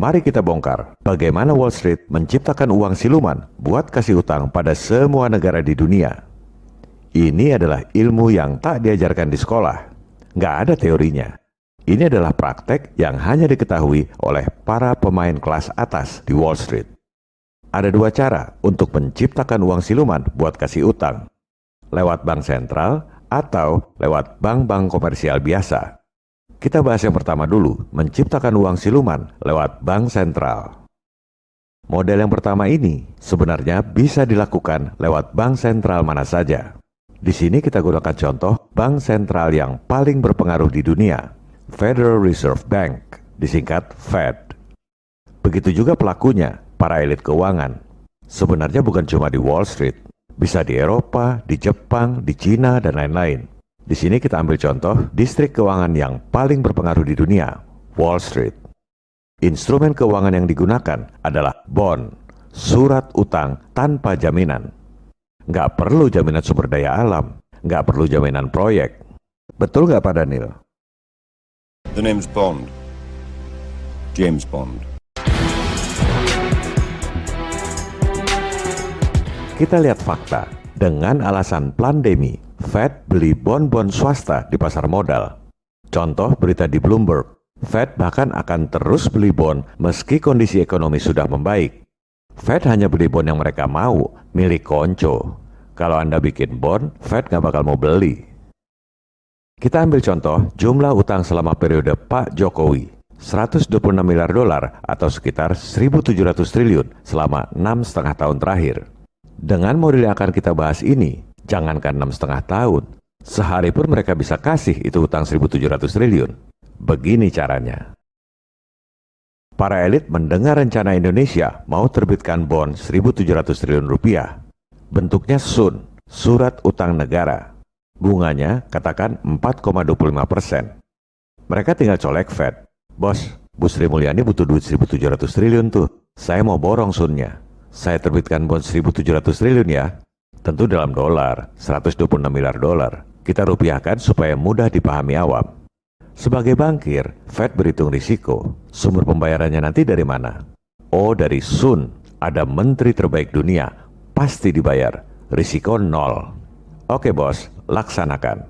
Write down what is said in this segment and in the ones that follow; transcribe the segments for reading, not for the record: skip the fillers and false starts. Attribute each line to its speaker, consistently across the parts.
Speaker 1: Mari kita bongkar bagaimana Wall Street menciptakan uang siluman buat kasih utang pada semua negara di dunia. Ini adalah ilmu yang tak diajarkan di sekolah. Nggak ada teorinya. Ini adalah praktek yang hanya diketahui oleh para pemain kelas atas di Wall Street. Ada dua cara untuk menciptakan uang siluman buat kasih utang. Lewat bank sentral atau lewat bank-bank komersial biasa. Kita bahas yang pertama dulu, menciptakan uang siluman lewat bank sentral. Model yang pertama ini sebenarnya bisa dilakukan lewat bank sentral mana saja. Di sini kita gunakan contoh bank sentral yang paling berpengaruh di dunia, Federal Reserve Bank, disingkat Fed. Begitu juga pelakunya, para elit keuangan. Sebenarnya bukan cuma di Wall Street, bisa di Eropa, di Jepang, di Cina, dan lain-lain. Di sini kita ambil contoh distrik keuangan yang paling berpengaruh di dunia, Wall Street. Instrumen keuangan yang digunakan adalah bond, surat utang tanpa jaminan. Nggak perlu jaminan sumber daya alam, nggak perlu jaminan proyek. Betul nggak Pak Daniel?
Speaker 2: The name's Bond. James Bond.
Speaker 1: Kita lihat fakta. Dengan alasan pandemi, Fed beli bon-bon swasta di pasar modal. Contoh berita di Bloomberg, Fed bahkan akan terus beli bon meski kondisi ekonomi sudah membaik. Fed hanya beli bon yang mereka mau, milik konco. Kalau Anda bikin bon, Fed nggak bakal mau beli. Kita ambil contoh jumlah utang selama periode Pak Jokowi, 126 miliar dolar atau sekitar 1.700 triliun selama 6,5 tahun terakhir. Dengan model yang akan kita bahas ini, jangankan 6,5 tahun, sehari pun mereka bisa kasih itu utang 1.700 triliun. Begini caranya. Para elit mendengar rencana Indonesia mau terbitkan bon 1.700 triliun rupiah. Bentuknya SUN, surat utang negara. Bunganya katakan 4,25%. Mereka tinggal colek Fed. Bos, Bu Sri Mulyani butuh duit 1.700 triliun tuh. Saya mau borong SUN-nya. Saya terbitkan bon 1.700 triliun ya. Tentu dalam dolar, 126 miliar dolar. Kita rupiahkan supaya mudah dipahami awam. Sebagai bankir, Fed berhitung risiko. Sumber pembayarannya nanti dari mana? Oh, dari SUN. Ada menteri terbaik dunia. Pasti dibayar. Risiko 0. Oke bos, laksanakan.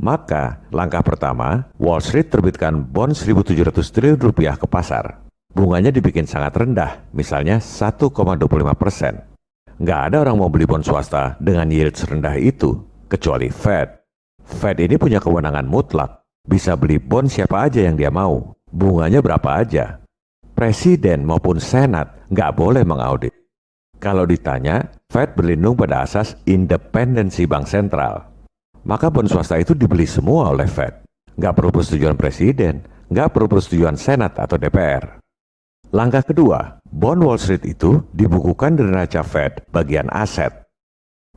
Speaker 1: Maka, langkah pertama, Wall Street terbitkan bon 1.700 triliun rupiah ke pasar. Bunganya dibikin sangat rendah, misalnya 1,25%. Nggak ada orang mau beli bon swasta dengan yield serendah itu, kecuali Fed. Fed ini punya kewenangan mutlak, bisa beli bon siapa aja yang dia mau, bunganya berapa aja. Presiden maupun Senat nggak boleh mengaudit. Kalau ditanya, Fed berlindung pada asas independensi bank sentral. Maka bon swasta itu dibeli semua oleh Fed. Nggak perlu persetujuan presiden, nggak perlu persetujuan Senat atau DPR. Langkah kedua, bon Wall Street itu dibukukan di neraca Fed bagian aset.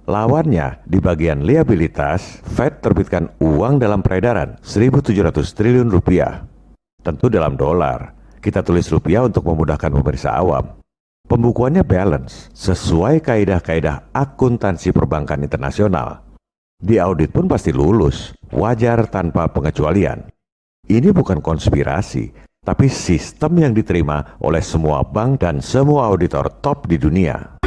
Speaker 1: Lawannya, di bagian liabilitas, Fed terbitkan uang dalam peredaran 1.700 triliun rupiah. Tentu dalam dolar. Kita tulis rupiah untuk memudahkan pemirsa awam. Pembukuannya balance, sesuai kaidah-kaidah akuntansi perbankan internasional. Di audit pun pasti lulus, wajar tanpa pengecualian. Ini bukan konspirasi, tapi sistem yang diterima oleh semua bank dan semua auditor top di dunia.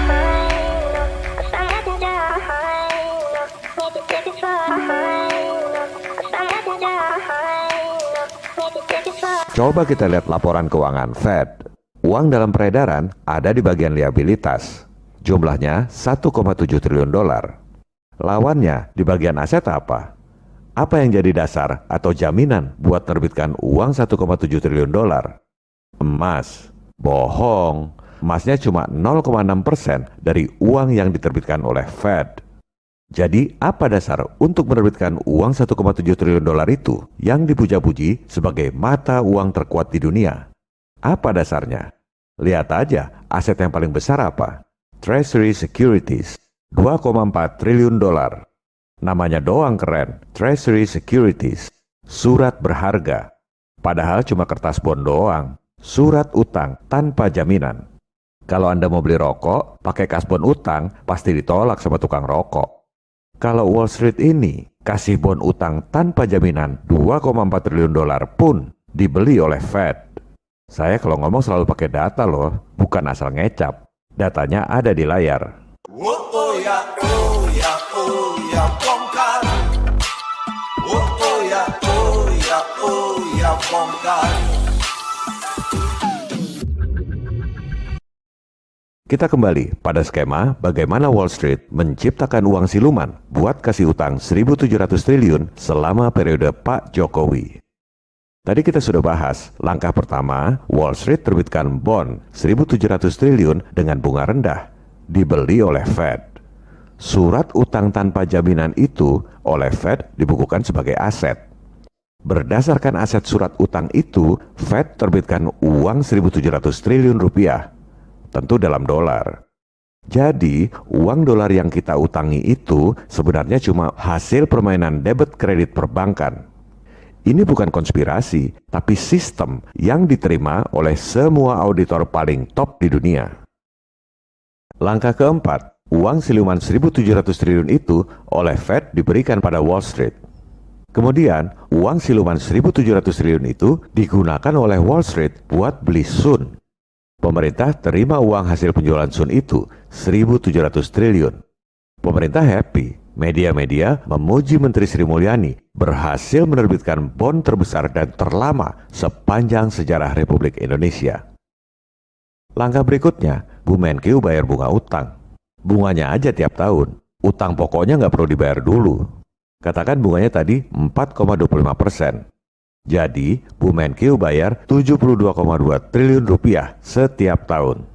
Speaker 1: Coba kita lihat laporan keuangan Fed. Uang dalam peredaran ada di bagian liabilitas. Jumlahnya 1,7 triliun dolar. Lawannya di bagian aset apa? Apa yang jadi dasar atau jaminan buat terbitkan uang 1,7 triliun dolar? Emas. Bohong. Emasnya cuma 0,6% dari uang yang diterbitkan oleh Fed. Jadi apa dasar untuk menerbitkan uang 1,7 triliun dolar itu yang dipuja-puji sebagai mata uang terkuat di dunia? Apa dasarnya? Lihat aja aset yang paling besar apa? Treasury Securities. 2,4 triliun dolar. Namanya doang keren, Treasury Securities, surat berharga. Padahal cuma kertas bon doang, surat utang tanpa jaminan. Kalau Anda mau beli rokok, pakai kas bon utang, pasti ditolak sama tukang rokok. Kalau Wall Street ini, Kasih bon utang tanpa jaminan 2,4 triliun dolar pun dibeli oleh Fed. Saya kalau ngomong selalu pakai data loh, bukan asal ngecap. Datanya ada di layar.
Speaker 3: Oh ya, oh ya, oh ya, bongkar. Oh ya, oh ya, oh ya, bongkar.
Speaker 1: Kita kembali pada skema bagaimana Wall Street menciptakan uang siluman buat kasih utang 1.700 triliun selama periode Pak Jokowi. Tadi kita sudah bahas, langkah pertama, Wall Street terbitkan bond 1.700 triliun dengan bunga rendah, dibeli oleh Fed. Surat utang tanpa jaminan itu oleh Fed dibukukan sebagai aset. Berdasarkan aset surat utang itu, Fed terbitkan uang 1.700 triliun rupiah, tentu dalam dolar. Jadi, uang dolar yang kita utangi itu sebenarnya cuma hasil permainan debit kredit perbankan. Ini bukan konspirasi, tapi sistem yang diterima oleh semua auditor paling top di dunia. Langkah keempat, uang siluman 1.700 triliun itu oleh Fed diberikan pada Wall Street. Kemudian, uang siluman 1.700 triliun itu digunakan oleh Wall Street buat beli Sun. Pemerintah terima uang hasil penjualan Sun itu 1.700 triliun. Pemerintah happy. Media-media memuji Menteri Sri Mulyani berhasil menerbitkan bond terbesar dan terlama sepanjang sejarah Republik Indonesia. Langkah berikutnya, Bu Menkyu bayar bunga utang. Bunganya aja tiap tahun. Utang pokoknya nggak perlu dibayar dulu. Katakan bunganya tadi 4,25%. Jadi, Bu Menkyu bayar 72,2 triliun rupiah setiap tahun.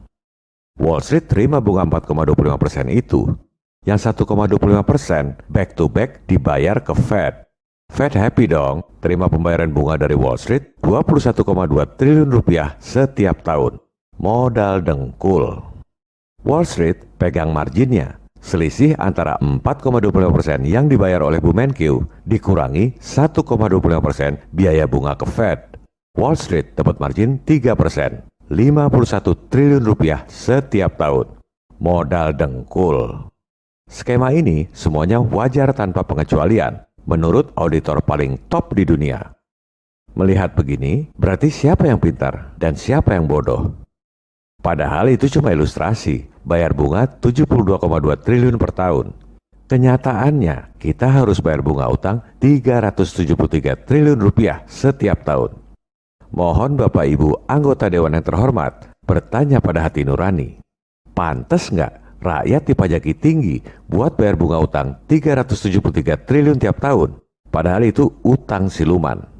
Speaker 1: Wall Street terima bunga 4,25% itu. Yang 1,25% back to back dibayar ke Fed. Fed happy dong, terima pembayaran bunga dari Wall Street 21,2 triliun rupiah setiap tahun. Modal dengkul. Wall Street pegang marginnya. Selisih antara 4,25% yang dibayar oleh Bu Menkyu dikurangi 1,25% biaya bunga ke Fed. Wall Street dapat margin 3%, 51 triliun rupiah setiap tahun. Modal dengkul. Skema ini semuanya wajar tanpa pengecualian menurut auditor paling top di dunia. Melihat begini, berarti siapa yang pintar dan siapa yang bodoh? Padahal itu cuma ilustrasi, bayar bunga 72,2 triliun per tahun. Kenyataannya, kita harus bayar bunga utang 373 triliun rupiah setiap tahun. Mohon Bapak Ibu anggota Dewan yang terhormat bertanya pada hati nurani, pantas nggak rakyat dipajaki tinggi buat bayar bunga utang 373 triliun tiap tahun? Padahal itu utang siluman.